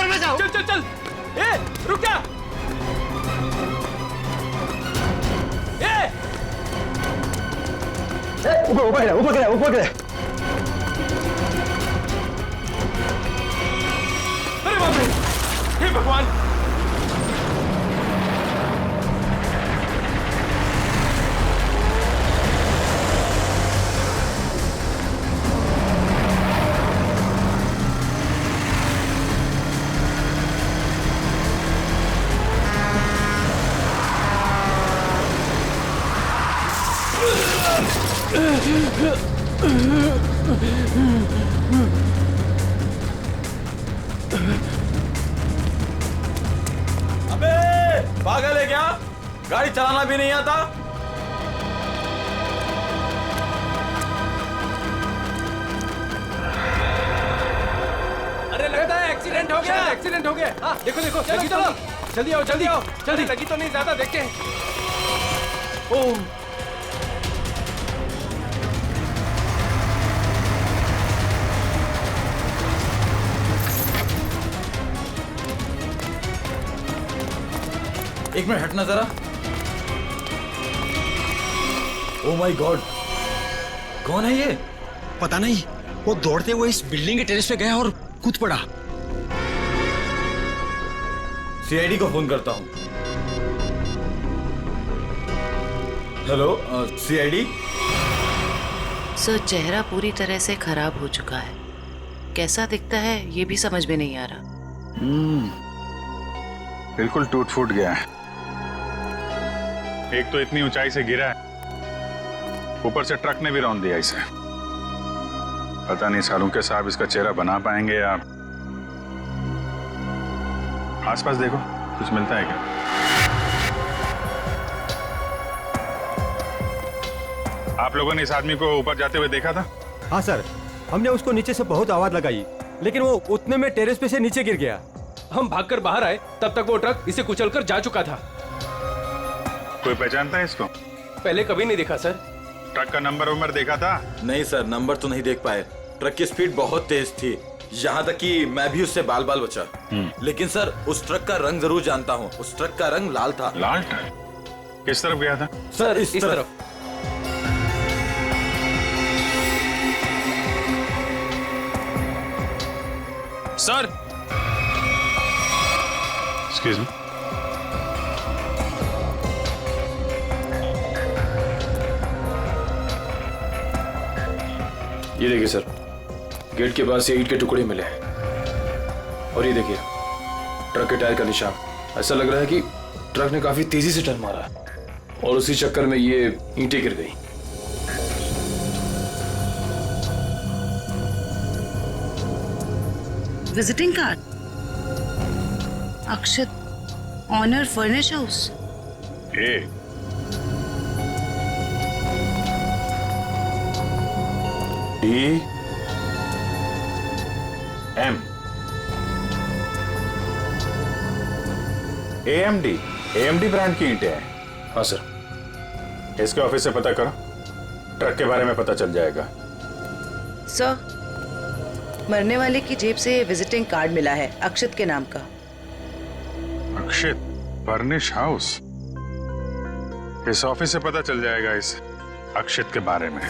ऊपर में जाओ। चल चल चल, ए रुक जा। ऊपर गिरा। अरे बाप रे, हे भगवान। अबे पागल है क्या? गाड़ी चलाना भी नहीं आता? अरे लगता है एक्सीडेंट हो गया। एक्सीडेंट हो गया। हाँ देखो देखो, लगी तो नहीं। जल्दी आओ जल्दी आओ जल्दी। लगी तो नहीं ज्यादा, देखते हैं। ओह एक मिनट हटना जरा। ओह माय गॉड, कौन है ये? पता नहीं, वो दौड़ते हुए इस बिल्डिंग के टेरेस पे गया और कूद पड़ा। सीआईडी को फोन करता हूँ। Hello CID. सर, चेहरा पूरी तरह से खराब हो चुका है। कैसा दिखता है ये भी समझ में नहीं आ रहा। बिल्कुल टूट फूट गया है। एक तो इतनी ऊंचाई से गिरा है, ऊपर से ट्रक ने भी रौंद दिया इसे। पता नहीं सालुंके साहब इसका चेहरा बना पाएंगे या। आसपास देखो, कुछ मिलता है क्या? आप लोगों ने इस आदमी को ऊपर जाते हुए देखा था? हाँ सर, हमने उसको नीचे से बहुत आवाज लगाई, लेकिन वो उतने में टेरेस पे से नीचे गिर गया। हम भागकर बाहर आए, तब तक वो ट्रक इसे कुचलकर जा चुका था। कोई पहचानता है इसको? पहले कभी नहीं देखा सर। ट्रक का नंबर देखा था? नहीं सर, नंबर तो नहीं देख पाए। ट्रक की स्पीड बहुत तेज थी, यहाँ तक कि मैं भी उससे बाल बाल बचा। लेकिन सर, उस ट्रक का रंग जरूर जानता हूँ। उस ट्रक का रंग लाल था। लाल ट्रक? किस तरफ गया था? सर इस तरफ। Sir, excuse me. ये देखिए सर, गेट के पास ये ईंट के टुकड़े मिले हैं। और ये देखिए ट्रक के टायर का निशान। ऐसा लग रहा है कि ट्रक ने काफी तेजी से टर्न मारा और उसी चक्कर में ये ईंटें गिर गई। Visiting card, Akshat, owner furnish house. DM AMD brand की ईंटें हैं। हाँ सर। इसके ऑफिस से पता करो, ट्रक के बारे में पता चल जाएगा। सर, मरने वाले की जेब से विजिटिंग कार्ड मिला है, अक्षत के नाम का। अक्षित फर्निश हाउस? इस ऑफिस से पता चल जाएगा इस अक्षित के बारे में।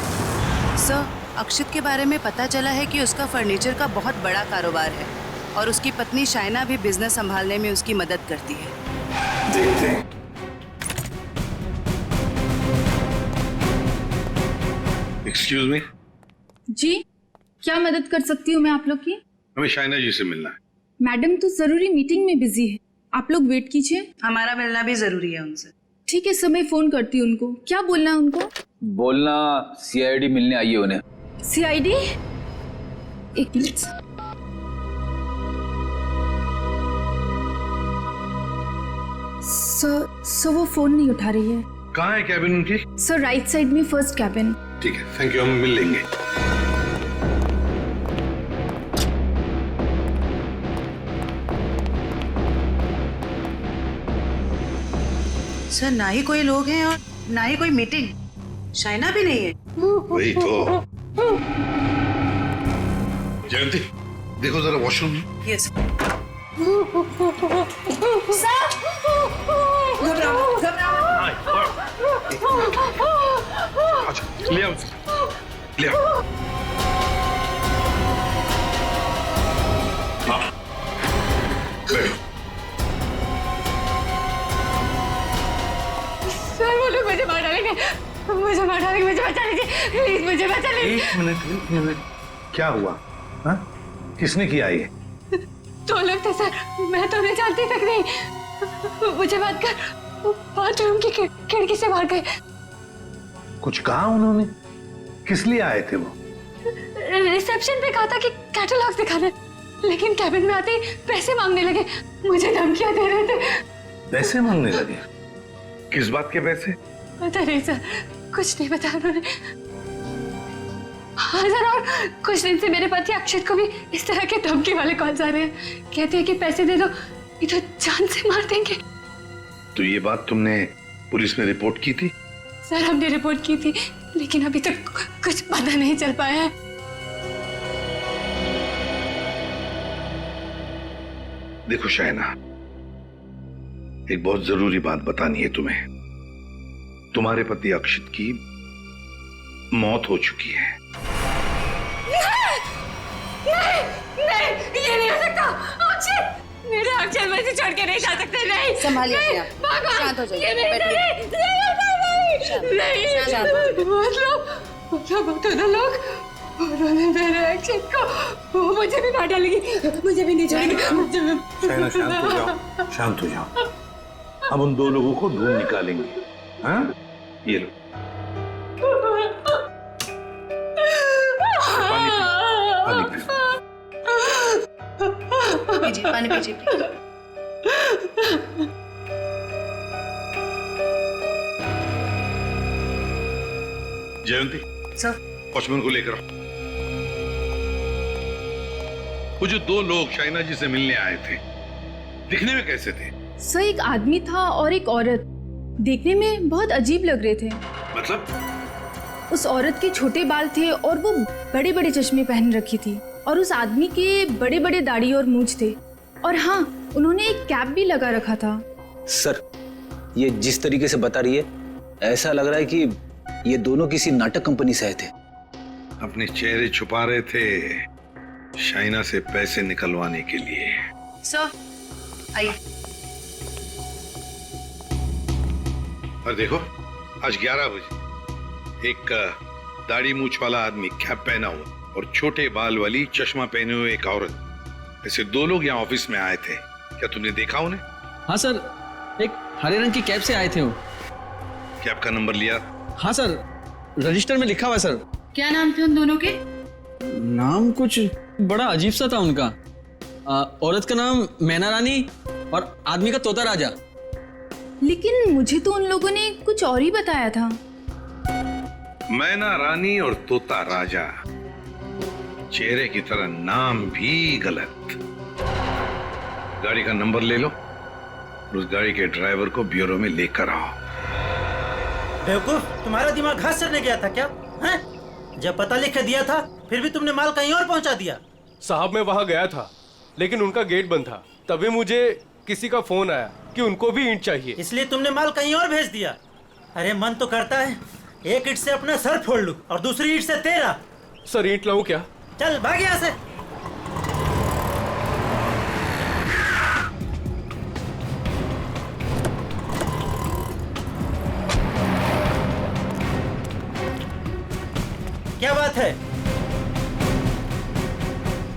सर, अक्षित के बारे में पता चला है कि उसका फर्नीचर का बहुत बड़ा कारोबार है और उसकी पत्नी शाइना भी बिजनेस संभालने में उसकी मदद करती है। देखते हैं। Excuse me. जी, क्या मदद कर सकती हूँ मैं आप लोग की? हमें शाइना जी से मिलना है। मैडम तो जरूरी मीटिंग में बिजी है, आप लोग वेट कीजिए। हमारा मिलना भी जरूरी है उनसे। ठीक है सर, मैं फोन करती हूँ उनको। क्या बोलना है उनको? बोलना सीआईडी मिलने आई है उन्हें। सीआईडी? एक मिनट। सर वो फोन नहीं उठा रही है। कहाँ है कैबिन उनकी? सर राइट साइड में फर्स्ट कैबिन। ठीक है, थैंक यू, हम मिल लेंगे। सर, ना ही कोई लोग हैं और ना ही कोई मीटिंग। शाइना भी नहीं है। वही तो। जयंती, देखो जरा वॉशरूम। यस। अच्छा ले आओ ले आओ। हाँ बैठो। सर वो लोग मुझे मार डालेंगे, मुझे मार डालेंगे, मुझे बचा लीजिए प्लीज, मुझे बचा लीजिए। एक मिनट क्या हुआ? हाँ किसने किया ये? दो लोग थे सर, मैं तो उन्हें जानती तक नहीं। मुझे बात कर बाथरूम की खिड़की से मार गए। कुछ कहा उन्होंने? किस लिए आए थे वो? रिसेप्शन पे कहा था कि कैटलॉग दिखाना, लेकिन कैबिन में आते ही पैसे मांगने लगे, मुझे धमकियां दे रहे थे। पैसे मांगने लगे? किस बात के पैसे? पता नहीं सर, कुछ नहीं बताया उन्होंने। हाँ सर, और कुछ दिन से मेरे पति अक्षत को भी इस तरह के धमकी वाले कॉल्स आ रहे हैं। कहते हैं कि पैसे दे दो, ये तो जान से मार देंगे। तो ये बात तुमने पुलिस में रिपोर्ट की थी? सर हमने रिपोर्ट की थी, लेकिन अभी तक कुछ पता नहीं चल पाया है। देखो शाइना, एक बहुत जरूरी बात बतानी है तुम्हें। तुम्हारे पति अक्षित की मौत हो चुकी है। नहीं, ये नहीं हो सकता। अक्षत, मेरे अक्षत मुझे छोड़ के नहीं जा सकते। नहीं, संभालिए अपने आप को। भगवान, शांत हो जाइए, ये मेरे बैठिए। मतलब दोनों लोग उन्होंने मेरे अक्षत को, वो मुझे भी मार डालेगी, मुझे भी नहीं छोड़ेगी। शाइना शांत हो जाओ, शांत हो जाओ। हम उन दो लोगों को ढूंढ निकालेंगे। हाँ ये लो पानी पियो। पीजिए, पानी पीजिए प्लीज। जयंती सर, वॉचमैन को लेकर आओ। वो जो दो लोग शाइना जी से मिलने आए थे, दिखने में कैसे थे? सर एक आदमी था और एक औरत, देखने में बहुत अजीब लग रहे थे। मतलब? उस औरत के छोटे बाल थे और वो बड़े बड़े चश्मे पहन रखी थी, और उस आदमी के बड़े बड़े दाढ़ी और मूंछ थे, और हाँ उन्होंने एक कैप भी लगा रखा था। सर, ये जिस तरीके से बता रही है, ऐसा लग रहा है कि ये दोनों किसी नाटक कंपनी से आए थे। अपने चेहरे छुपा रहे थे शाइना से पैसे निकलवाने के लिए। सर आइए। और देखो, आज 11 बजे एक दाढ़ी मूछ वाला आदमी कैप पहना हुआ और छोटे बाल वाली चश्मा पहने हुए एक औरत, ऐसे दो लोग यहाँ ऑफिस में आए थे। क्या तुमने देखा उन्हें? हाँ सर, एक हरे रंग की कैब से आए थे वो। कैब का नंबर लिया? हाँ सर, रजिस्टर में लिखा हुआ है सर। क्या नाम थे उन दोनों के? नाम कुछ बड़ा अजीब सा था उनका। औरत का नाम मैना रानी और आदमी का तोता राजा। लेकिन मुझे तो उन लोगों ने कुछ और ही बताया था। मैना रानी और तोता राजा, चेहरे की तरह नाम भी गलत। गाड़ी का नंबर ले लो, उस गाड़ी के ड्राइवर को ब्यूरो में लेकर आओ। बेवकूफ, तुम्हारा दिमाग घास चढ़ने गया था क्या? हैं? जब पता लिख के दिया था, फिर भी तुमने माल कहीं और पहुंचा दिया। साहब मैं वहाँ गया था, लेकिन उनका गेट बंद था। तभी मुझे किसी का फोन आया कि उनको भी ईंट चाहिए, इसलिए तुमने माल कहीं और भेज दिया। अरे मन तो करता है एक ईंट से अपना सर फोड़ लूं और दूसरी ईंट से तेरा। सर ईंट लाऊं क्या? चल भाग यहाँ से। क्या बात है?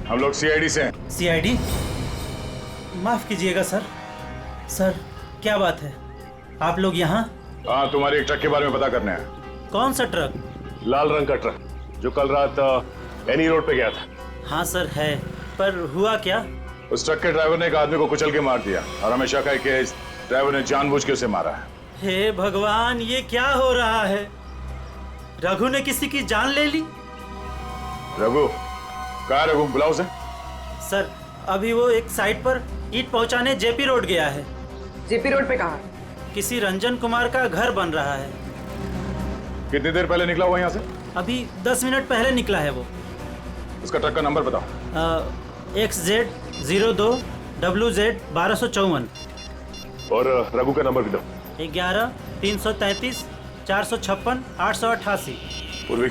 हम लोग सीआईडी से हैं। सीआईडी? माफ कीजिएगा सर। सर क्या बात है, आप लोग यहाँ? हाँ, तुम्हारे एक ट्रक के बारे में पता करने हैं। कौन सा ट्रक? लाल रंग का ट्रक जो कल रात एनी रोड पे गया था। हाँ सर है, पर हुआ क्या? उस ट्रक के ड्राइवर ने एक आदमी को कुचल के मार दिया और हमें शक है कि इस ड्राइवर ने जानबूझ के उसे मारा है। हे भगवान, ये क्या हो रहा है? रघु ने किसी की जान ले ली? रघु? कहाँ रघु? बुलाओ उसे। सर अभी वो एक साइट पर ईंट पहुंचाने जेपी रोड गया है। जेपी रोड पे कहाँ? किसी रंजन कुमार का घर बन रहा है। कितनी देर पहले निकला हुआ यहाँ से? अभी 10 मिनट पहले निकला है वो। उसका ट्रक का नंबर बताओ। XZ02 WZ-1254। और रघु का नंबर कितना? 11-333-456-888। पूर्वी,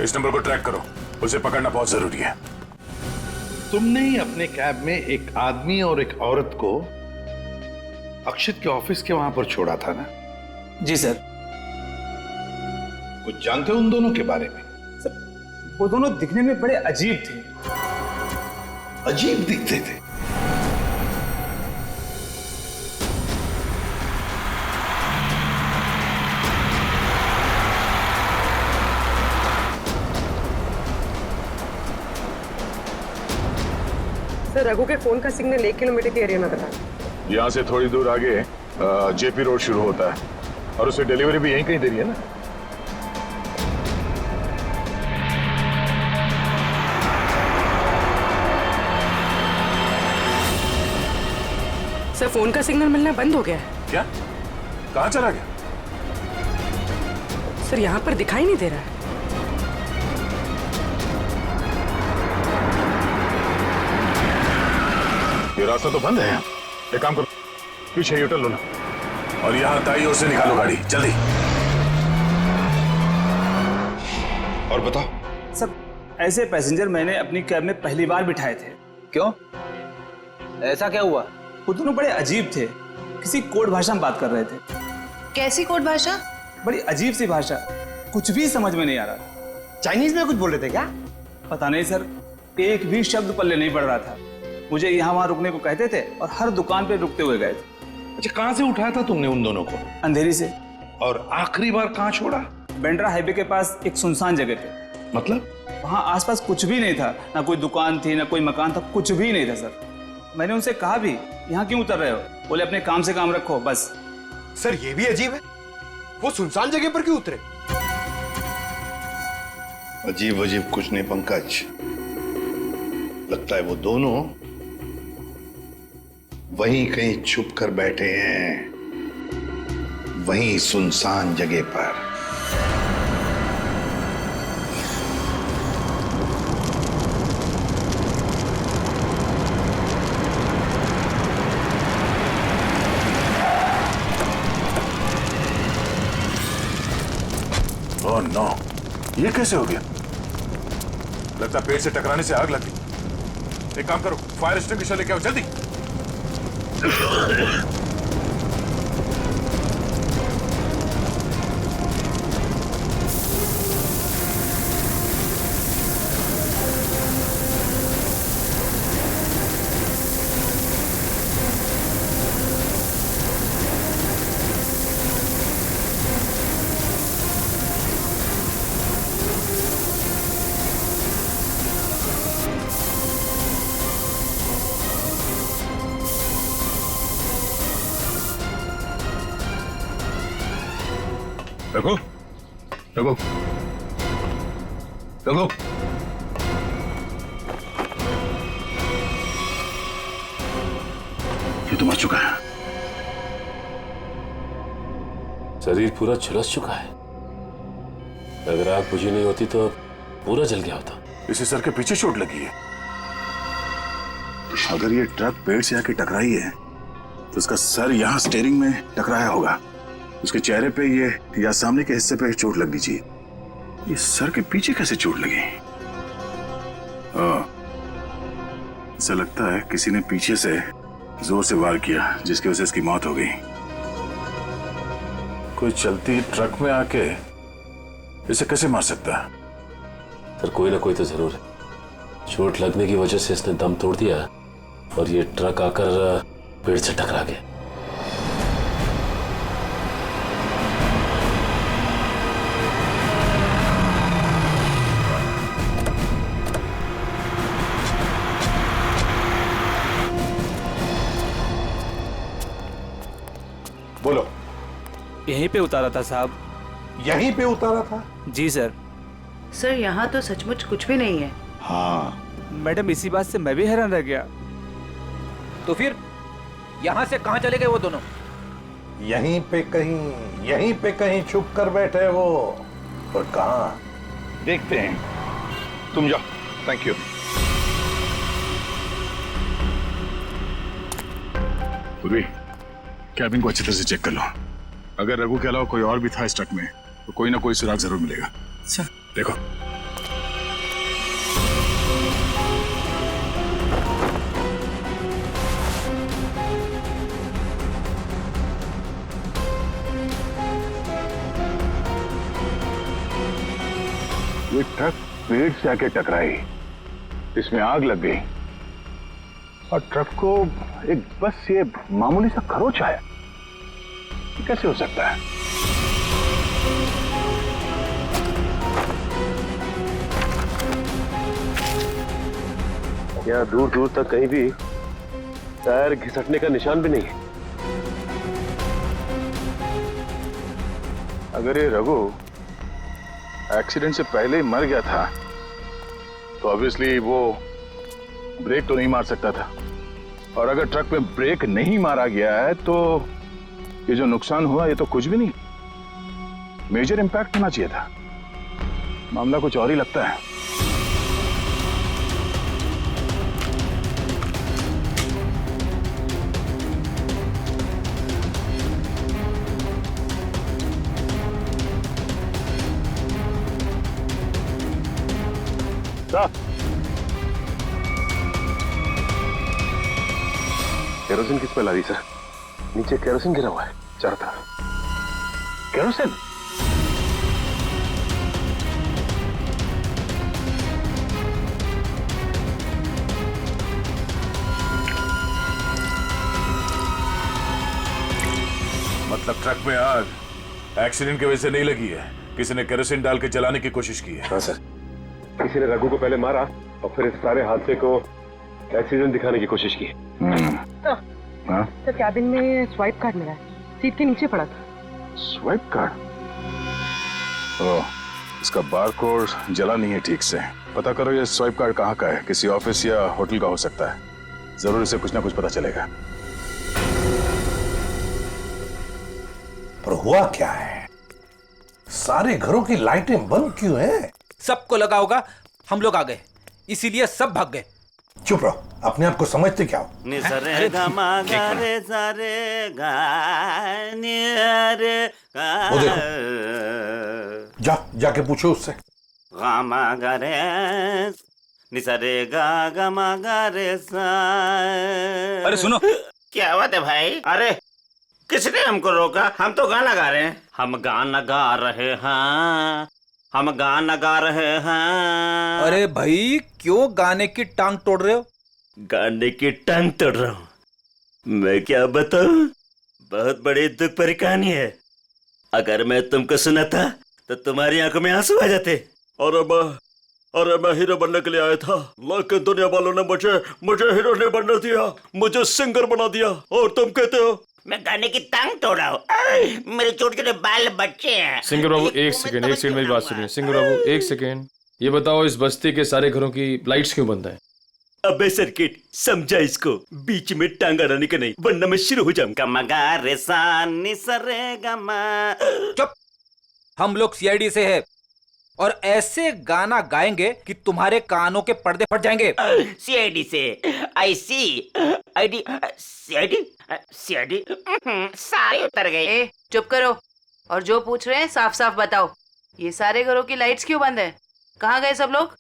इस नंबर को ट्रैक करो, उसे पकड़ना बहुत जरूरी है। तुमने ही अपने कैब में एक आदमी और एक औरत को अक्षित के ऑफिस के वहां पर छोड़ा था ना? जी सर। कुछ जानते हो उन दोनों के बारे में? सर, वो दोनों दिखने में बड़े अजीब थे। अजीब दिखते थे? सर, रघु के फोन का सिग्नल 1 किलोमीटर के एरिया में बता। यहाँ से थोड़ी दूर आगे जेपी रोड शुरू होता है और उसे डिलीवरी भी यहीं कहीं दे रही है ना? सर, फोन का सिग्नल मिलना बंद हो गया है। क्या? कहाँ चला गया? सर, यहाँ पर दिखाई नहीं दे रहा है। ये रास्ता तो बंद है। एक काम करो, पीछे यूटर्न लो ना और यहाँ दाई ओर से निकालो गाड़ी, जल्दी। और बताओ। सर, ऐसे पैसेंजर मैंने अपनी कैब में पहली बार बिठाए थे। क्यों? ऐसा क्या हुआ? वो दोनों बड़े अजीब थे, किसी कोड भाषा में बात कर रहे थे। कैसी कोड भाषा? बड़ी अजीब सी भाषा, कुछ भी समझ में नहीं आ रहा। चाइनीज में कुछ बोल रहे थे क्या? पता नहीं सर, एक भी शब्द पल्ले नहीं पड़ रहा था। मुझे यहाँ वहाँ रुकने को कहते थे और हर दुकान पे रुकते हुए गए थे। अच्छा, कहाँ से उठाया था तुमने उन दोनों को? अंधेरी से। और आखिरी बार कहाँ छोड़ा? बेंड्रा हाईवे के पास एक सुनसान जगह पे। मतलब? वहाँ आसपास कुछ भी नहीं था, ना कोई दुकान थी ना कोई मकान था, कुछ भी नहीं था सर। मैंने उनसे कहा भी, यहाँ क्यों उतर रहे हो? बोले अपने काम से काम रखो बस। सर, ये भी अजीब है, वो सुनसान जगह पर क्यों उतरे? अजीब अजीब कुछ नहीं पंकज, लगता है वो दोनों वहीं कहीं छुप कर बैठे हैं, वहीं सुनसान जगह पर। ओह नो, ये कैसे हो गया? लगता पेड़ से टकराने से आग लग गई। एक काम करो, फायर एक्सटिंग्विशर लेके आओ जल्दी। रघु, रघु, रघु, ये तो मर चुका है। शरीर पूरा झुलस चुका है। अगर आग बुझी नहीं होती तो पूरा जल गया होता। इसे सर के पीछे चोट लगी है। अगर ये ट्रक पेड़ से आके टकराई है तो उसका सर यहाँ स्टीयरिंग में टकराया होगा। उसके चेहरे पे ये या सामने के हिस्से पे चोट लगनी चाहिए। ये सर के पीछे कैसे चोट लगी? ऐसा लगता है किसी ने पीछे से जोर से वार किया, जिसकी वजह से इसकी मौत हो गई। कोई चलती ट्रक में आके इसे कैसे मार सकता है? सर, कोई ना कोई तो जरूर है। चोट लगने की वजह से इसने दम तोड़ दिया और ये ट्रक आकर पेड़ से टकरा गया। बोलो। यहीं पे उतारा था साहब। यहीं पे उतारा था? जी सर। सर, यहाँ तो सचमुच कुछ भी नहीं है। हाँ मैडम, इसी बात से मैं भी हैरान रह गया। तो फिर यहाँ से कहाँ चले गए वो दोनों? यहीं पे कहीं छुप कर बैठे वो। और कहाँ देखते हैं। तुम जाओ। Thank you. उर्वी, कैबिन को अच्छी तरह से चेक कर लो। अगर रघु के अलावा कोई और भी था इस ट्रक में तो कोई ना कोई सुराग जरूर मिलेगा। अच्छा। देखो। ये ट्रक पेड़ से आके टकराई, इसमें आग लग गई और ट्रक को एक बस ये मामूली सा खरोच आया। कैसे हो सकता है? यहाँ दूर दूर तक कहीं भी टायर घिसटने का निशान भी नहीं है। अगर ये रघु एक्सीडेंट से पहले ही मर गया था तो ऑब्वियसली वो ब्रेक तो नहीं मार सकता था, और अगर ट्रक में ब्रेक नहीं मारा गया है तो ये जो नुकसान हुआ ये तो कुछ भी नहीं, मेजर इंपैक्ट होना चाहिए था। मामला कुछ और ही लगता है। केरोसिन किस पे ला दी सर? नीचे केरोसिन गिरा हुआ है चारों तरफ। केरोसिन? मतलब ट्रक में आग एक्सीडेंट की वजह से नहीं लगी है, किसी ने केरोसिन डाल के जलाने की कोशिश की है। हाँ सर, किसी ने रघु को पहले मारा और फिर इस सारे हादसे को एक्सीडेंट दिखाने की कोशिश की। तो कैबिन में स्वाइप कार्ड मिला है, सीट के नीचे पड़ा था। Swipe card? ओह, इसका बारकोड जला नहीं है ठीक से। पता करो ये स्वाइप कार्ड कहाँ का है, किसी ऑफिस या होटल का हो सकता है। जरूर इसे कुछ ना कुछ पता चलेगा। पर हुआ क्या है? सारे घरों की लाइटें बंद क्यों हैं? सबको लगा होगा हम लोग आ गए, इसीलिए सब भाग गए। चुप रहो, अपने आप को समझते क्या हो? वो देखो, जाके पूछो उससे। अरे सुनो, क्या बात है भाई? अरे किसने हमको रोका? हम तो गाना गा रहे हैं। हम गाना गा रहे हैं, हम गाना गा रहे हैं। अरे भाई क्यों गाने की टांग तोड़ रहे हो? गाने की टांग तोड़ रहा हूँ? मैं क्या बताऊं, बहुत बड़ी दुख भरी कहानी है। अगर मैं तुमको सुनाता तो तुम्हारी आंखों में आंसू आ जाते। अरे मैं हीरो बनने के लिए आया था, लेकिन दुनिया वालों ने मुझे हीरो नहीं बनने दिया, मुझे सिंगर बना दिया। और तुम कहते हो मैं गाने की टांग तोड़ रहा हूँ? मेरे छोटे छोटे बाल बच्चे हैं। सिंगर बाबू एक सेकंड मेरी बात सुनिए। सिंगर बाबू एक सेकंड, ये बताओ इस बस्ती के सारे घरों की लाइट्स क्यों बंद है? अबे सर्किट, समझा इसको, बीच में टांगा रहने का नहीं, वरना मैं शुरू हो जाऊंगा। मगा रे सा नि सा रे गा मा। चुप, हम लोग सीआईडी से है और ऐसे गाना गाएंगे कि तुम्हारे कानों के पर्दे फट जाएंगे। सीआईडी से? आई सी आईडी सीआईडी सारे उतर गए। चुप करो और जो पूछ रहे हैं साफ साफ बताओ। ये सारे घरों की लाइट्स क्यों बंद है? कहाँ गए सब लोग?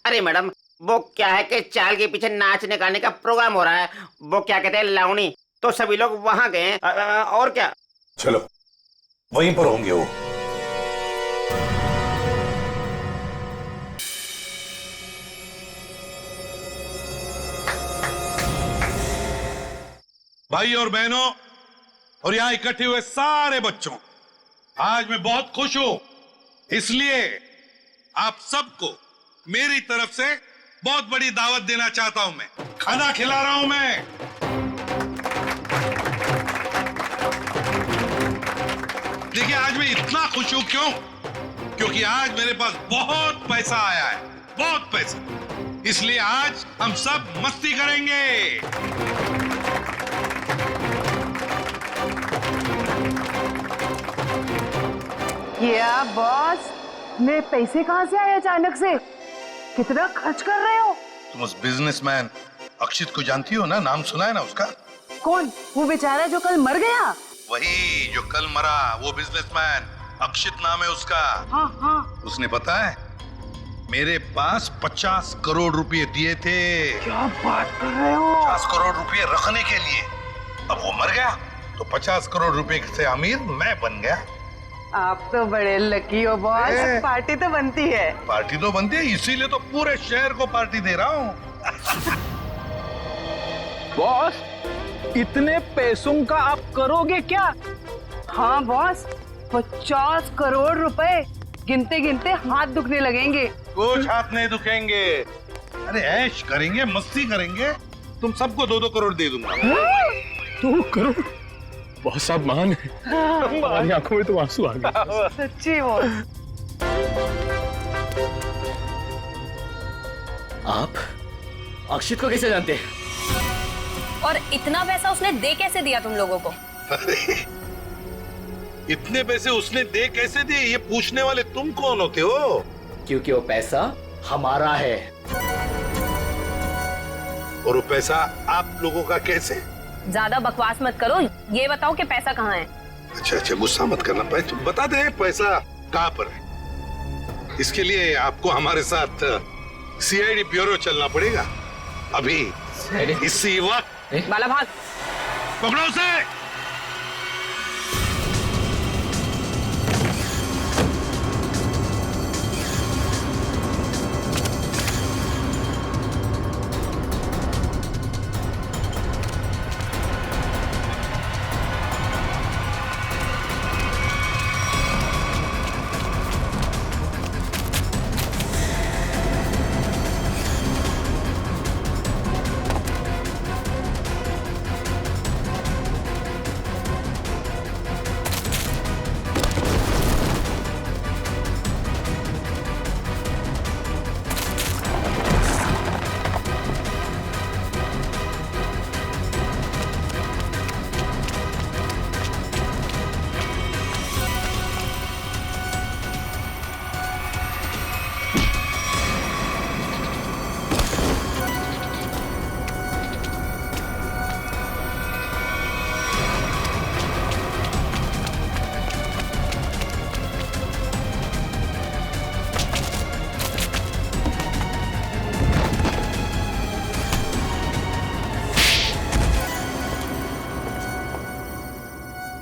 अरे मैडम, वो क्या है कि चाल के पीछे नाचने गाने का प्रोग्राम हो रहा है, वो क्या कहते हैं लावणी, तो सभी लोग वहां गए। और क्या? चलो वहीं पर होंगे वो। भाई और बहनों और यहाँ इकट्ठे हुए सारे बच्चों, आज मैं बहुत खुश हूं, इसलिए आप सबको मेरी तरफ से बहुत बड़ी दावत देना चाहता हूं। मैं खाना खिला रहा हूं। मैं देखिए आज मैं इतना खुश हूं क्यों? क्योंकि आज मेरे पास बहुत पैसा आया है, बहुत पैसा। इसलिए आज हम सब मस्ती करेंगे। क्या बॉस, मेरे पैसे कहाँ से आए अचानक से? कितना खर्च कर रहे हो? तुम उस बिजनेसमैन अक्षित को जानती हो ना? नाम सुना है ना उसका? कौन? वो बेचारा जो कल मर गया? वही जो कल मरा, वो बिजनेसमैन अक्षित नाम है उसका। हाँ हाँ। उसने पता है मेरे पास 50 करोड़ रुपए दिए थे। क्या बात कर रहे हो? 50 करोड़ रुपए रखने के लिए। अब वो मर गया तो 50 करोड़ रुपए से अमीर मैं बन गया। आप तो बड़े लकी हो बॉस। पार्टी तो बनती है। पार्टी तो बनती है, इसीलिए तो पूरे शहर को पार्टी दे रहा हूँ। बॉस, इतने पैसों का आप करोगे क्या? हाँ बॉस, 50 करोड़ रुपए गिनते गिनते हाथ दुखने लगेंगे। कुछ हाथ नहीं दुखेंगे। अरे ऐश करेंगे, मस्ती करेंगे। तुम सबको 2-2 करोड़ दे दूंगा। 2 करोड़? बहुत साहब महान है। हमारी आंखों में तो आंसू आ गए। सच्ची बॉस। आप अक्षित को कैसे जानते हैं? और इतना पैसा उसने दे कैसे दिया तुम लोगों को? इतने पैसे उसने दे कैसे दिए, ये पूछने वाले तुम कौन होते हो? क्योंकि वो पैसा हमारा है। और वो पैसा आप लोगों का कैसे? ज्यादा बकवास मत करो, ये बताओ कि पैसा कहाँ है? अच्छा, गुस्सा मत करना। बता दे पैसा कहाँ पर है। इसके लिए आपको हमारे साथ सीआईडी ब्यूरो चलना पड़ेगा। अभी इसी वक्त। बाला भाग। पकड़ो उसे।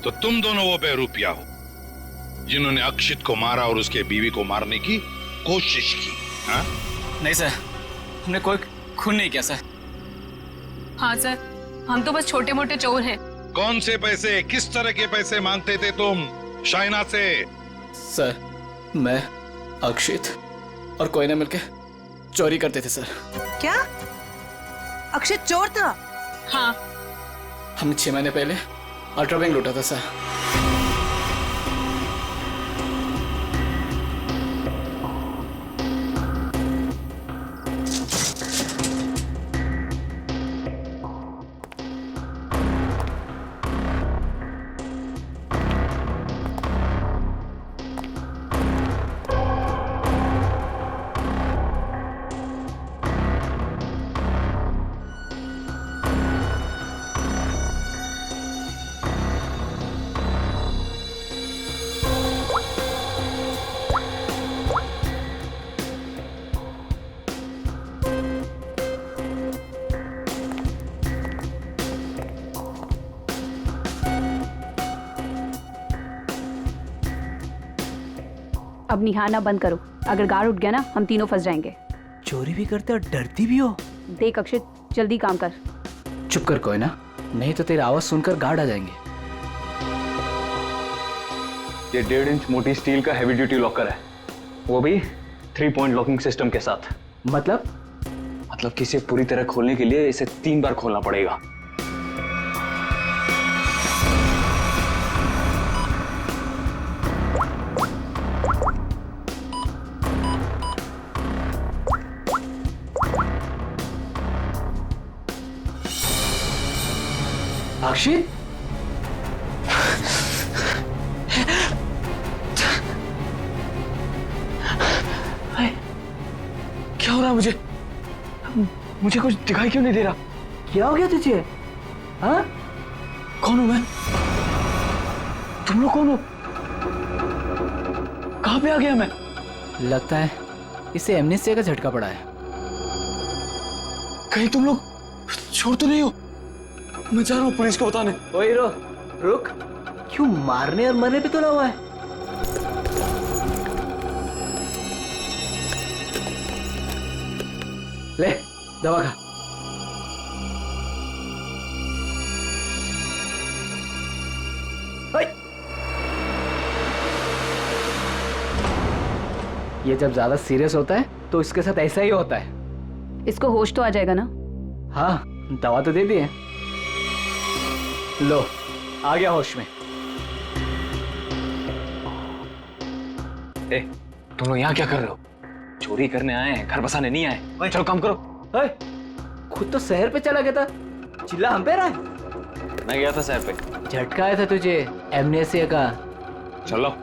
तो तुम दोनों वो बेरूपिया हो जिन्होंने अक्षित को मारा और उसके बीवी को मारने की कोशिश की। हाँ? नहीं सर, हमने कोई खून नहीं किया सर। हाँ सर, हम तो बस छोटे मोटे चोर हैं। कौन से पैसे, किस तरह के पैसे मांगते थे तुम शाइना से? सर, मैं अक्षित और कोयना मिलके चोरी करते थे सर। क्या अक्षित चोर था? हाँ। हमने 6 महीने पहले अल्ट्रा बैंक लूटा था सर। अब निहारना बंद करो, अगर गार्ड उठ गया ना हम तीनों फंस जाएंगे। चोरी भी करते और डरती भी हो। देख अक्षित, जल्दी काम कर। चुप कर कोयना, नहीं तो तेरी आवाज सुनकर गार्ड आ जाएंगे। ये 1.5 इंच मोटी स्टील का हैवी ड्यूटी लॉकर है, वो भी 3 पॉइंट लॉकिंग सिस्टम के साथ। मतलब कि इसे पूरी तरह खोलने के लिए इसे 3 बार खोलना पड़ेगा। अक्षित, क्या हो रहा है मुझे कुछ दिखाई क्यों नहीं दे रहा? क्या हो गया तुझे? हाँ? कौन हूं मैं? तुम लोग कौन हो? कहां पे आ गया मैं? लगता है इसे एमनेस्टिया का झटका पड़ा है। कहीं तुम लोग छोड़ तो नहीं हो? मैं जा रहा हूँ पुलिस को बताने। ओ हीरो, रुक। क्यों मारने और मरने पे तुला हुआ है? ले दवा खा। ये जब ज्यादा सीरियस होता है तो इसके साथ ऐसा ही होता है। इसको होश तो आ जाएगा ना? हाँ, दवा तो दे दी है। लो, आ गया होश में। ए, तुम लोग यहाँ क्या कर रहे हो? चोरी करने आए हैं, घर बसाने नहीं आए। चलो काम करो। खुद तो शहर पे चला गया था, चिल्ला हम पे रहा है। मैं गया था शहर पे। झटका आया था तुझे एमनेस्टिया का। चलो।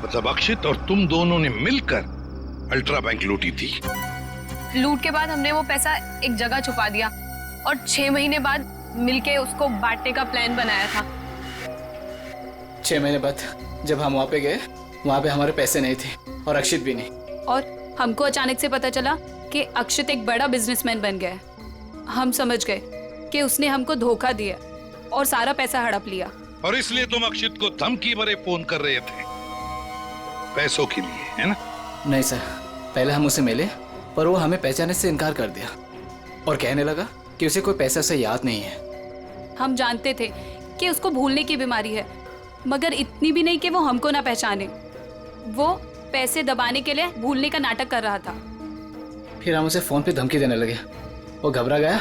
मतलब अक्षित और तुम दोनों ने मिलकर अल्ट्रा बैंक लूटी थी। लूट के बाद हमने वो पैसा एक जगह छुपा दिया और 6 महीने बाद मिलके उसको बांटने का प्लान बनाया था। 6 महीने बाद जब हम वहाँ पे गए, वहाँ पे हमारे पैसे नहीं थे और अक्षित भी नहीं। और हमको अचानक से पता चला कि अक्षित एक बड़ा बिजनेसमैन बन गया है। हम समझ गए कि उसने हमको धोखा दिया और सारा पैसा हड़प लिया। और इसलिए तुम अक्षित को धमकी भरे फोन कर रहे थे पैसों के लिए, है ना? नहीं सर, पहले हम उसे मिले पर वो हमें पहचानने से इनकार कर दिया और कहने लगा कि उसे कोई पैसा से याद नहीं है। हम जानते थे कि उसको भूलने की बीमारी है, मगर इतनी भी नहीं कि वो हमको ना पहचाने। वो पैसे दबाने के लिए भूलने का नाटक कर रहा था। फिर हम उसे फोन पे धमकी देने लगे। वो घबरा गया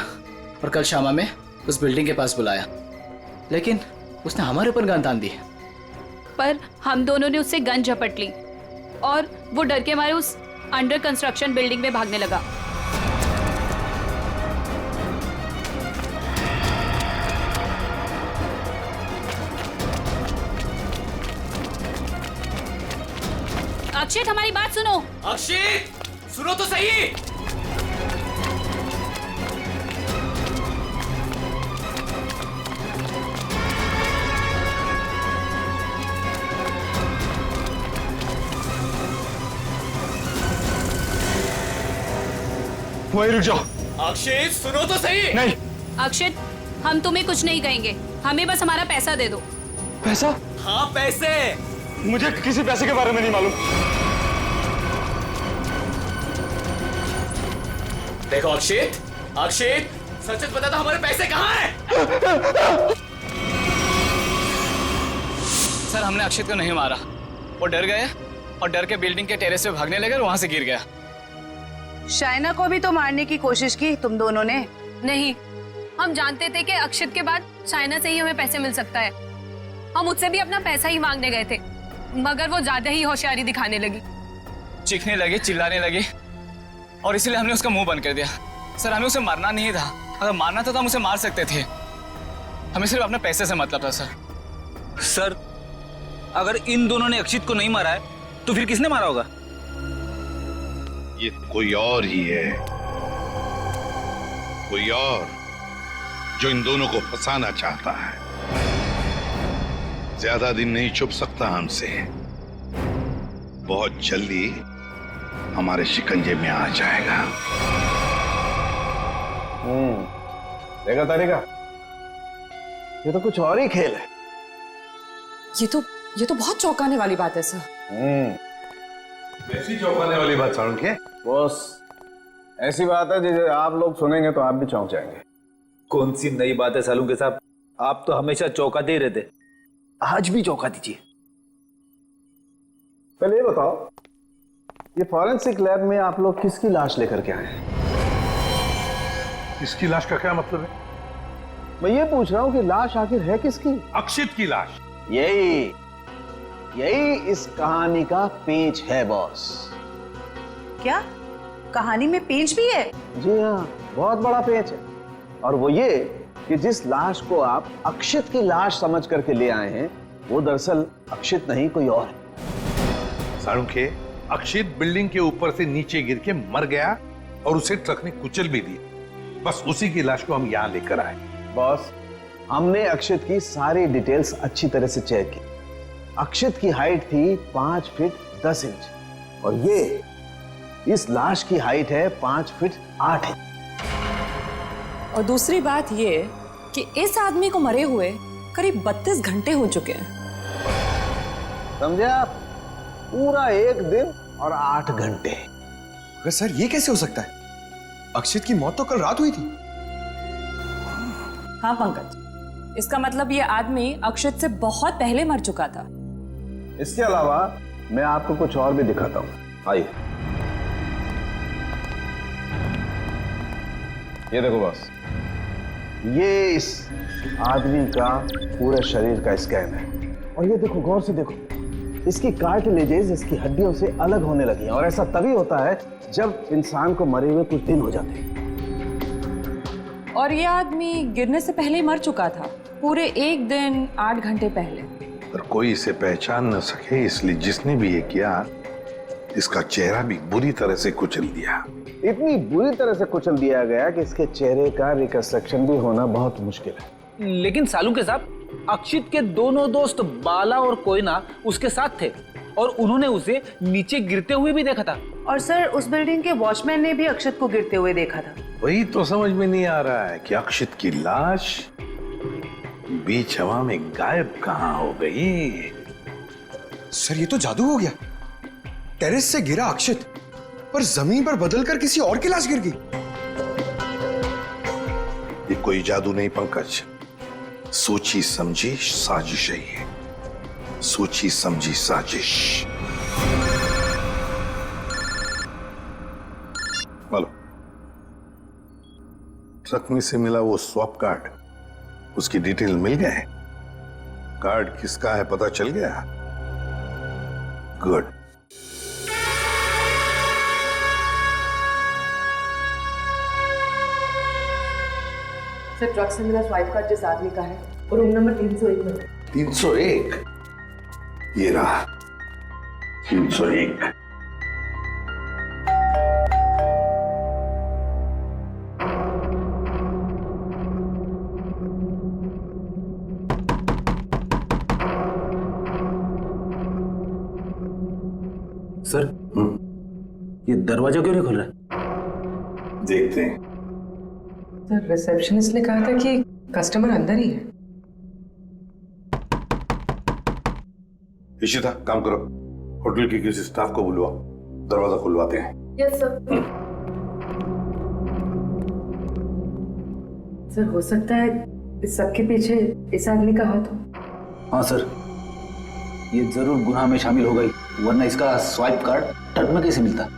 और कल शामा में उस बिल्डिंग के पास बुलाया, लेकिन उसने हमारे ऊपर गन तान दी। पर हम दोनों ने उससे गन झपट ली और वो डर के मारे उस अंडर कंस्ट्रक्शन बिल्डिंग में भागने लगा। अक्षित, हमारी बात सुनो। अक्षित, सुनो तो सही। वहीं रुक जाओ। अक्षित, सुनो तो सही। नहीं। अक्षित, हम तुम्हें कुछ नहीं कहेंगे, हमें बस हमारा पैसा दे दो। पैसा? हाँ, पैसे। मुझे किसी पैसे के बारे में नहीं मालूम। देखो अक्षित, अक्षित, सच सच बता दो हमारे पैसे कहाँ हैं? सर, हमने अक्षित को नहीं मारा। वो डर गए और डर के बिल्डिंग के टेरेस पे भागने लगे और वहां से गिर गया। शाइना को भी तो मारने की कोशिश की तुम दोनों ने। नहीं, हम जानते थे कि अक्षित के बाद शाइना से ही हमें पैसे मिल सकता है। हम उससे भी अपना पैसा ही मांगने गए थे, मगर वो ज्यादा ही होशियारी दिखाने लगी। चीखने लगी, चिल्लाने लगी और इसलिए हमने उसका मुंह बंद कर दिया। सर, हमें उसे मारना नहीं था। अगर मारना था तो हम उसे मार सकते थे। हमें सिर्फ अपने पैसे से मतलब था। सर, अगर इन दोनों ने अक्षित को नहीं मारा है तो फिर किसने मारा होगा? ये कोई और ही है, कोई और जो इन दोनों को फंसाना चाहता है। ज्यादा दिन नहीं छुप सकता हमसे, बहुत जल्दी हमारे शिकंजे में आ जाएगा। देखा तारिका, ये तो कुछ और ही खेल है। ये तो बहुत चौंकाने वाली बात है सर। ऐसी चौंकाने वाली बात सारुण के? बॉस, ऐसी बात है जिसे आप लोग सुनेंगे तो आप भी चौंक जाएंगे। कौन सी नई बात है सालू के साहब? आप तो हमेशा चौंकाते ही रहते, आज भी चौंका दीजिए। पहले ये बताओ, ये फॉरेंसिक लैब में आप लोग किसकी लाश लेकर के आए? इसकी लाश का क्या मतलब है? मैं ये पूछ रहा हूँ कि लाश आखिर है किसकी? अक्षित की लाश। यही इस कहानी का पेंच है बॉस। क्या कहानी में पेंच भी है? जी हाँ, बहुत बड़ा पेंच है। और वो ये कि जिस लाश को आप अक्षित की लाश समझ करके ले आए हैं, वो दरअसल अक्षित नहीं कोई और है। साळुंखे, अक्षित बिल्डिंग के ऊपर से नीचे गिर के मर गया और उसे ट्रक ने कुचल भी दिया। बस उसी की लाश को हम यहाँ लेकर आए। बॉस, हमने अक्षित की सारी डिटेल्स अच्छी तरह से चेक की। अक्षित की हाइट थी 5 फीट 10 इंच और ये इस लाश की हाइट है 5 फीट 8 इंच। और दूसरी बात ये कि इस आदमी को मरे हुए करीब 32 घंटे हो चुके हैं। समझे आप? पूरा 1 दिन और 8 घंटे। अगर सर ये कैसे हो सकता है? अक्षित की मौत तो कल रात हुई थी। हाँ पंकज, इसका मतलब ये आदमी अक्षित से बहुत पहले मर चुका था। इसके अलावा मैं आपको कुछ और भी दिखाता हूँ। आइए, ये देखो बॉस, ये इस आदमी का पूरे शरीर का स्कैन है। और ये देखो, गौर से देखो, इसकी कार्टिलेजेस इसकी हड्डियों से अलग होने लगी हैं। और ऐसा तभी होता है जब इंसान को मरे हुए कुछ दिन हो जाते हैं। और ये आदमी गिरने से पहले ही मर चुका था, पूरे 1 दिन 8 घंटे पहले। पर कोई इसे पहचान न सके, इसलिए जिसने भी ये किया, इसका चेहरा भी बुरी तरह से कुचल दिया। इतनी बुरी तरह से कुचल दिया गया कि इसके चेहरे का रिकंस्ट्रक्शन भी होना बहुत मुश्किल है। लेकिन सालुंखे साहब, अक्षित के दोनों दोस्त बाला और कोयना उसके साथ थे और उन्होंने उसे नीचे गिरते हुए भी देखा था। और सर, उस बिल्डिंग के वॉचमैन ने भी अक्षित को गिरते हुए देखा था। वही तो समझ में नहीं आ रहा है कि अक्षित की लाश बीच हवा में गायब कहां हो गई। सर ये तो जादू हो गया। टेरेस से गिरा अक्षित, पर जमीन पर बदलकर किसी और की लाश गिर गई। ये कोई जादू नहीं पंकज, सोची समझी साजिश है ये। सोची समझी साजिश। बोलो, ट्रक में से मिला वो स्वैप कार्ड, उसकी डिटेल मिल गए? कार्ड किसका है पता चल गया? गुड। सर, ट्रक से मिला स्वाइप कार्ड जिस आदमी का है वो रूम नंबर 301 में। 301? ये रहा 301। सर, ये दरवाजा क्यों नहीं खुल रहा? देखते हैं। सर, रिसेप्शनिस्ट ने कहा था कि कस्टमर अंदर ही है। इशिता, काम करो, होटल के किसी स्टाफ को बुलवाओ, दरवाजा खुलवाते हैं। Yes sir. सर, हो सकता है इस सबके पीछे इस आदमी का हाथ हो। हाँ सर, ये जरूर गुनाह में शामिल हो गई, वरना इसका स्वाइप कार्ड ट्रक में कैसे मिलता?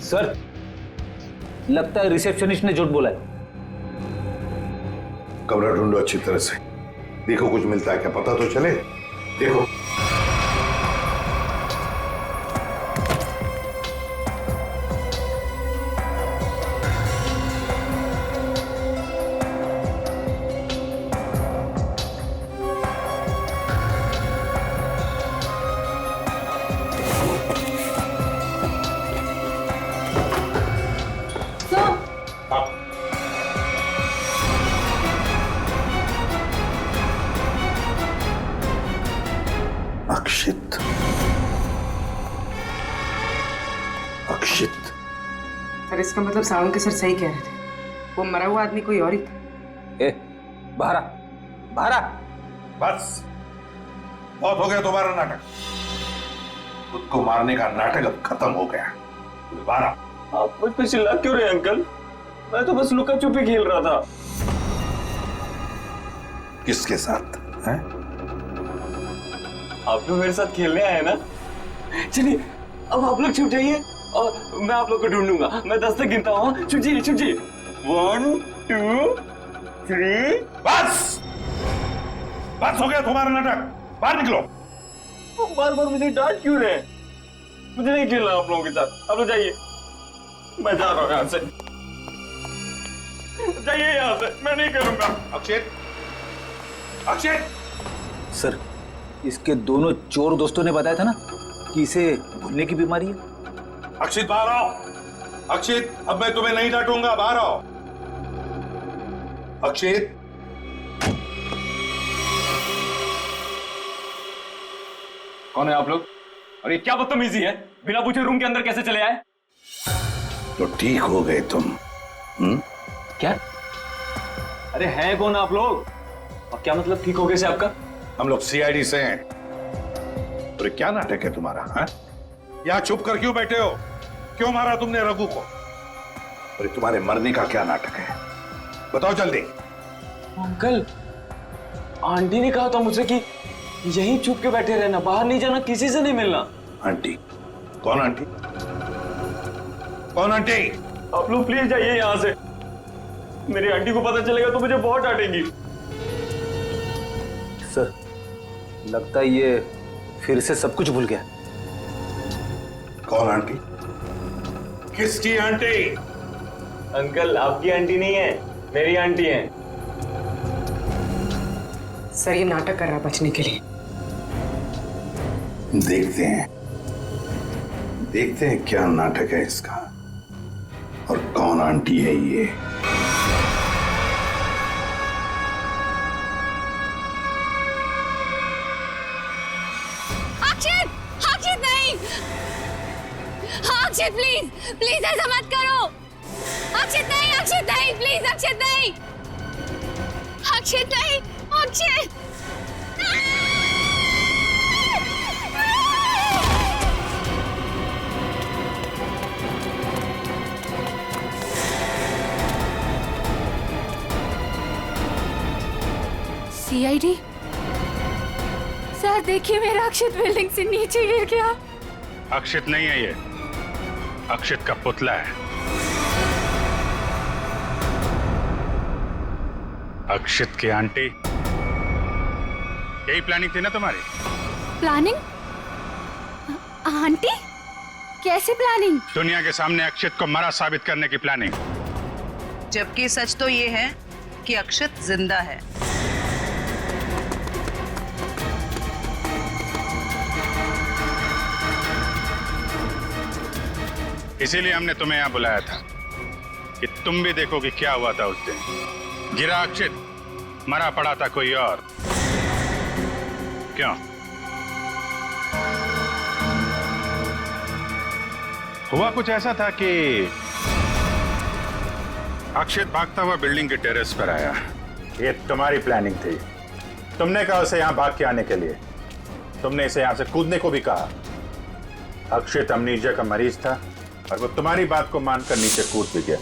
सर, लगता है रिसेप्शनिस्ट ने झूठ बोला है। कमरा ढूंढो अच्छी तरह से, देखो कुछ मिलता है क्या, पता तो चले। देखो। अक्षित, अक्षित। सर, इसका मतलब साळुंखे सर सही कह रहे थे, वो मरा हुआ आदमी कोई और ही था। ए, बाहर आ। बाहर आ। बस बहुत हो गया तुम्हारा नाटक। खुद को मारने का नाटक अब खत्म हो गया। दोबारा। आप मुझ पे चिल्ला क्यों रहे अंकल? मैं तो बस लुका छुपी खेल रहा था। किसके साथ हैं? आप लोग मेरे साथ खेलने आए ना? चलिए अब आप लोग छुप जाइए और मैं आप लोग को ढूंढूंगा। मैं 10 तक गिनता हूँ। छुप जाइए, छुप जाइए। 1 2 3। बस बस हो गया तुम्हारा नाटक। बाहर निकलो। बार बार मुझे डांट क्यों रहे हैं? मुझे नहीं खेलना आप लोगों के साथ। आप लोग जाइए, मैं जा रहा हूँ यहाँ से। जाइए यहाँ से, मैं नहीं खेलूंगा। अक्षित, अक्षित। सर, इसके दोनों चोर दोस्तों ने बताया था ना कि इसे भूलने की बीमारी है। अक्षित बाहर आओ। अक्षित, अब मैं तुम्हें नहीं डांटूंगा, बाहर आओ। अक्षित। कौन है आप लोग? और ये क्या बदतमीजी है? बिना पूछे रूम के अंदर कैसे चले आए? तो ठीक हो गए तुम। क्या? अरे हैं कौन आप लोग? और क्या मतलब ठीक हो गए से आपका? हम लोग सीआईडी से हैं। अरे क्या नाटक है तुम्हारा? हाँ? यहाँ चुप कर क्यों बैठे हो? क्यों मारा तुमने रघु को? अरे तुम्हारे मरने का क्या नाटक है? बताओ जल्दी। अंकल, आंटी ने कहा था मुझसे कि यहीं छुप के बैठे रहना, बाहर नहीं जाना, किसी से नहीं मिलना। आंटी? कौन आंटी? कौन आंटी? आप लोग प्लीज जाइए यहाँ से। मेरी आंटी को पता चलेगा तो मुझे बहुत डांटेंगी। सर, लगता है ये फिर से सब कुछ भूल गया। कौन आंटी? किसकी आंटी? अंकल, आपकी आंटी नहीं है, मेरी आंटी है। सर, ये नाटक कर रहा है बचने के लिए। देखते हैं क्या नाटक है इसका और कौन आंटी है ये। अक्षित, अक्षित नहीं। अक्षित प्लीज, प्लीज ऐसा मत करो। अक्षित नहीं, अक्षित नहीं, प्लीज अक्षित नहीं, अक्षित नहीं, अक्षित। सीआईडी? सर देखिए, मेरा अक्षित बिल्डिंग से नीचे गिर गया। अक्षित नहीं है ये, अक्षित का पुतला है। अक्षित की आंटी, यही प्लानिंग थी ना तुम्हारी? प्लानिंग? आंटी? कैसे प्लानिंग? दुनिया के सामने अक्षित को मरा साबित करने की प्लानिंग। जबकि सच तो ये है कि अक्षित जिंदा है। इसीलिए हमने तुम्हें यहाँ बुलाया था कि तुम भी देखो कि क्या हुआ था उस दिन। गिरा अक्षित, मरा पड़ा था कोई और। क्यों? हुआ कुछ ऐसा था कि अक्षित भागता हुआ बिल्डिंग के टेरेस पर आया। ये तुम्हारी प्लानिंग थी। तुमने कहा उसे यहाँ भाग के आने के लिए। तुमने इसे यहाँ से कूदने को भी कहा। अक्षित अमनीजिया का मरीज था और वो तुम्हारी बात को मानकर नीचे कूद भी गया।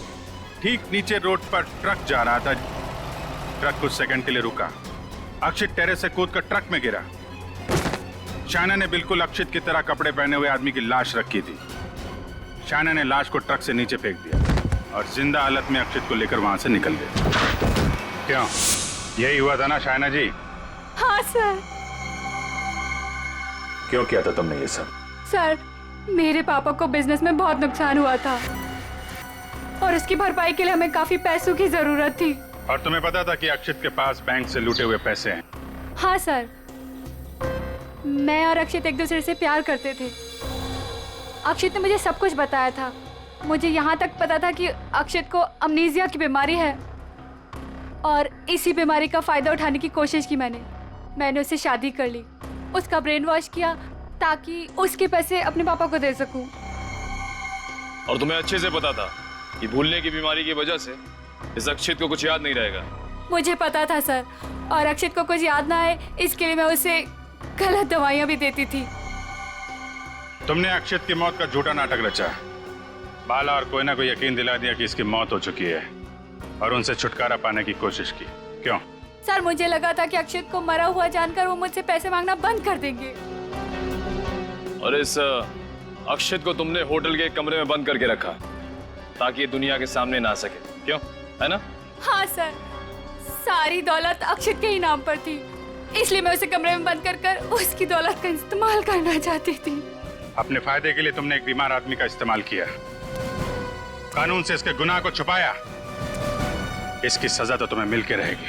ठीक नीचे रोड पर ट्रक जा रहा था। ट्रक कुछ सेकंड के लिए रुका। अक्षित टेरेस से कूदकर ट्रक में गिरा। शायना ने बिल्कुल अक्षित की तरह कपड़े पहने हुए आदमी की लाश रखी थी। शायना ने लाश को ट्रक से नीचे फेंक दिया और जिंदा हालत में अक्षित को लेकर वहां से निकल गए। क्यों? यही हुआ था ना शायना जी? हाँ सर। क्यों किया था तुमने ये सब? सर, मेरे पापा को बिजनेस में बहुत नुकसान हुआ था और उसकी भरपाई के लिए हमें काफी पैसों की जरूरत थी। और तुम्हें पता था कि अक्षित के पास बैंक से लूटे हुए पैसे हैं? हाँ सर, मैं और अक्षित एक दूसरे से प्यार करते थे। अक्षित ने मुझे सब कुछ बताया था। मुझे यहाँ तक पता था कि अक्षित को अमनीजिया की बीमारी है और इसी बीमारी का फायदा उठाने की कोशिश की मैंने उससे शादी कर ली, उसका ब्रेन वॉश किया ताकि उसके पैसे अपने पापा को दे सकूं। और तुम्हें अच्छे से पता था कि भूलने की बीमारी की वजह से इस अक्षित को कुछ याद नहीं रहेगा। मुझे पता था सर, और अक्षित को कुछ याद ना आए इसके लिए मैं उसे गलत दवाइयाँ भी देती थी। तुमने अक्षित की मौत का झूठा नाटक रचा। बाला और कोई ना कोई यकीन दिला दिया कि इसकी मौत हो चुकी है और उनसे छुटकारा पाने की कोशिश की। क्यों? सर मुझे लगा था कि अक्षित को मरा हुआ जानकर वो मुझसे पैसे मांगना बंद कर देंगे। और इस अक्षित को तुमने होटल के कमरे में बंद करके रखा ताकि ये दुनिया के सामने ना आ सके, क्यों? है ना? हाँ सर, सारी दौलत अक्षित के ही नाम पर थी, इसलिए मैं उसे कमरे में बंद कर उसकी दौलत का इस्तेमाल करना चाहती थी। अपने फायदे के लिए तुमने एक बीमार आदमी का इस्तेमाल किया, कानून से इसके गुनाह को छुपाया। इसकी सजा तो तुम्हें मिलके रहेगी।